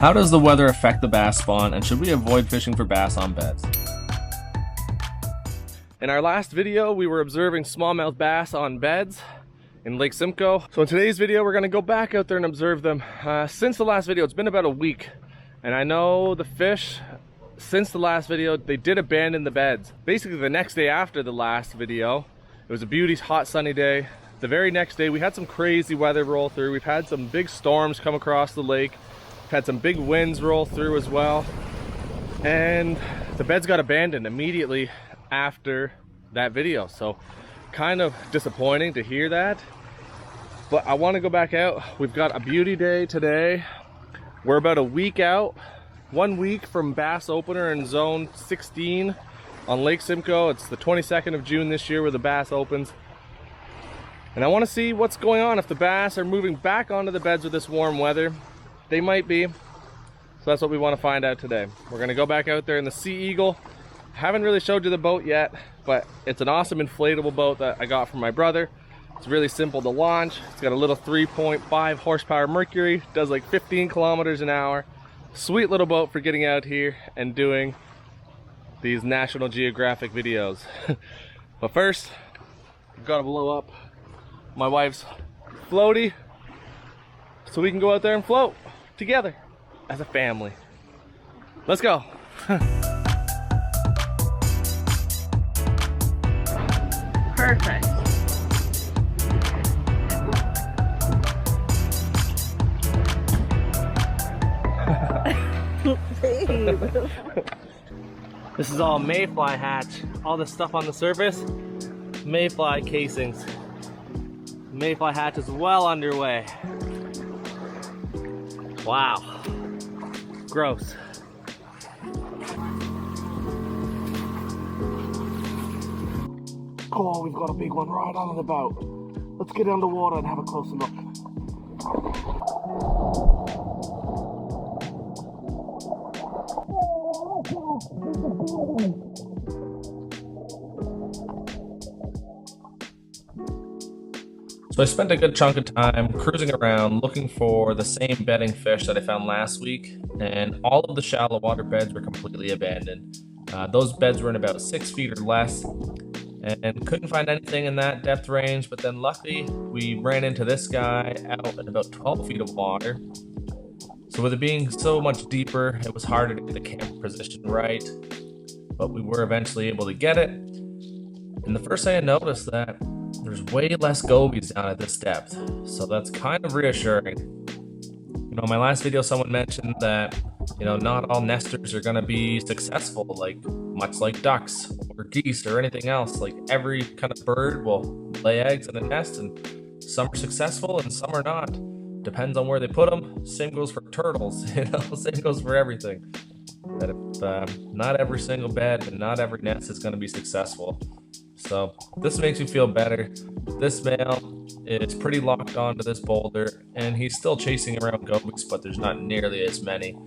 How does the weather affect the bass spawn, and should we avoid fishing for bass on beds? In our last video, we were observing smallmouth bass on beds in Lake Simcoe. So in today's video, we're gonna go back out there and observe them. Since the last video, it's been about a week, and I know the fish, since the last video, they did abandon the beds. Basically the next day after the last video, it was a beauty hot sunny day. The very next day, we had some crazy weather roll through. We've had some big storms come across the lake. We've had some big winds roll through as well. And the beds got abandoned immediately after that video. So kind of disappointing to hear that. But I want to go back out. We've got a beauty day today. We're about a week out. 1 week from bass opener in zone 16 on Lake Simcoe. It's the 22nd of June this year where the bass opens. And I want to see what's going on, if the bass are moving back onto the beds with this warm weather. They might be. So that's what we want to find out today. We're going to go back out there in the Sea Eagle. Haven't really showed you the boat yet, but it's an awesome inflatable boat that I got from my brother. It's really simple to launch. It's got a little 3.5 horsepower Mercury, does like 15 kilometers an hour. Sweet little boat for getting out here and doing these National Geographic videos. But first, I've got to blow up my wife's floaty so we can go out there and float together as a family. Let's go. Perfect. This is all mayfly hatch. All the stuff on the surface, mayfly casings. Mayfly hatch is well underway. Wow. Gross. Oh, we've got a big one right on the boat. Let's get underwater and have a closer look. So I spent a good chunk of time cruising around looking for the same bedding fish that I found last week, and all of the shallow water beds were completely abandoned. Those beds were in about 6 feet or less, and couldn't find anything in that depth range. But then luckily we ran into this guy out at about 12 feet of water. So with it being so much deeper, it was harder to get the camera position right, but we were eventually able to get it. And the first thing I noticed that there's way less gobies down at this depth, so that's kind of reassuring. You know, in my last video someone mentioned that, you know, not all nesters are going to be successful, much like ducks or geese or anything else. Like every kind of bird will lay eggs in a nest, and some are successful and some are not. Depends on where they put them. Same goes for turtles, you know, same goes for everything. That if not every single bed and not every nest is going to be successful. So this makes me feel better. This male is pretty locked onto this boulder, and he's still chasing around gobies, but there's not nearly as many.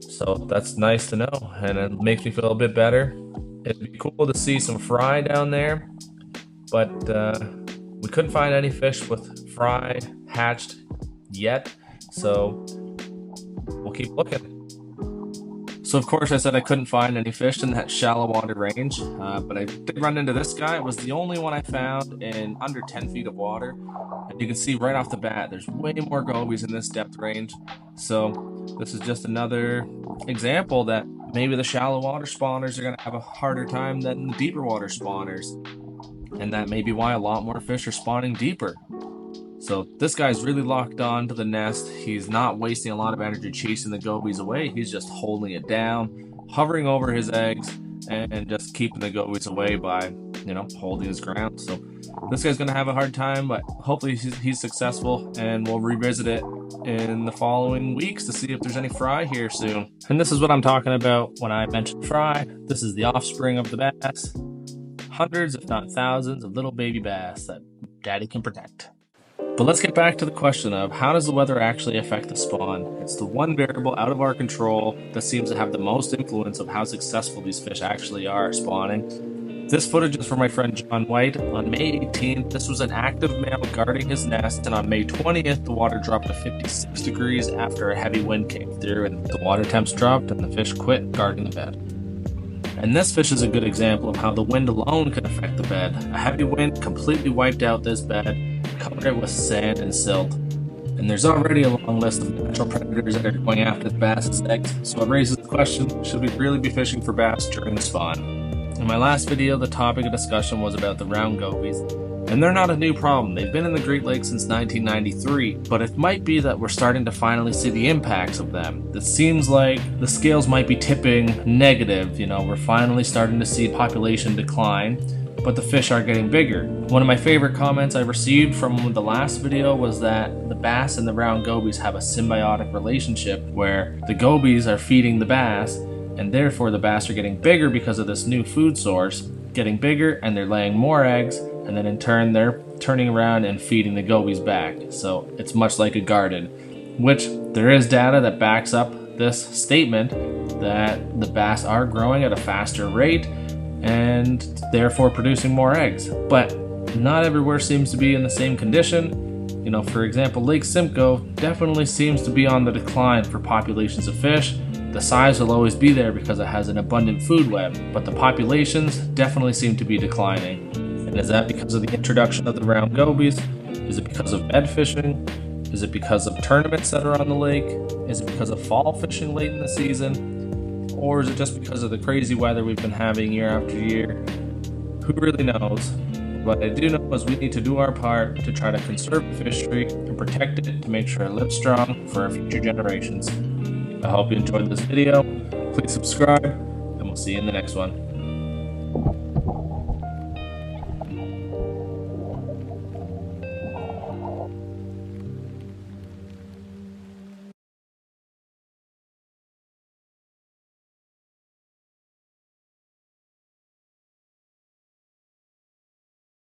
So that's nice to know, and it makes me feel a bit better. It'd be cool to see some fry down there, but we couldn't find any fish with fry hatched yet, so we'll keep looking. So of course I said I couldn't find any fish in that shallow water range, but I did run into this guy. It was the only one I found in under 10 feet of water. And you can see right off the bat, there's way more gobies in this depth range. So this is just another example that maybe the shallow water spawners are gonna have a harder time than the deeper water spawners. And that may be why a lot more fish are spawning deeper. So this guy's really locked on to the nest. He's not wasting a lot of energy chasing the gobies away. He's just holding it down, hovering over his eggs, and just keeping the gobies away by, you know, holding his ground. So this guy's gonna have a hard time, but hopefully he's successful, and we'll revisit it in the following weeks to see if there's any fry here soon. And this is what I'm talking about when I mention fry. This is the offspring of the bass. Hundreds, if not thousands, of little baby bass that daddy can protect. But let's get back to the question of how does the weather actually affect the spawn? It's the one variable out of our control that seems to have the most influence of how successful these fish actually are spawning. This footage is from my friend John White. On May 18th, this was an active male guarding his nest, and on May 20th, the water dropped to 56 degrees after a heavy wind came through and the water temps dropped and the fish quit guarding the bed. And this fish is a good example of how the wind alone can affect the bed. A heavy wind completely wiped out this bed, covered it with sand and silt. And there's already a long list of natural predators that are going after the bass's eggs, so it raises the question, should we really be fishing for bass during the spawn? In my last video, the topic of discussion was about the round gobies, and they're not a new problem. They've been in the Great Lakes since 1993, but it might be that we're starting to finally see the impacts of them. It seems like the scales might be tipping negative, we're finally starting to see population decline, but the fish are getting bigger. One of my favorite comments I received from the last video was that the bass and the round gobies have a symbiotic relationship where the gobies are feeding the bass, and therefore the bass are getting bigger because of this new food source, getting bigger, and they're laying more eggs, and then in turn they're turning around and feeding the gobies back. So it's much like a garden, which there is data that backs up this statement that the bass are growing at a faster rate and therefore producing more eggs. But not everywhere seems to be in the same condition. For example, Lake Simcoe definitely seems to be on the decline for populations of fish. The size will always be there because it has an abundant food web, but the populations definitely seem to be declining. And is that because of the introduction of the round gobies? Is it because of bed fishing? Is it because of tournaments that are on the lake? Is it because of fall fishing late in the season? Or is it just because of the crazy weather we've been having year after year? Who really knows? What I do know is we need to do our part to try to conserve the fishery and protect it to make sure it lives strong for our future generations. I hope you enjoyed this video. Please subscribe, and we'll see you in the next one.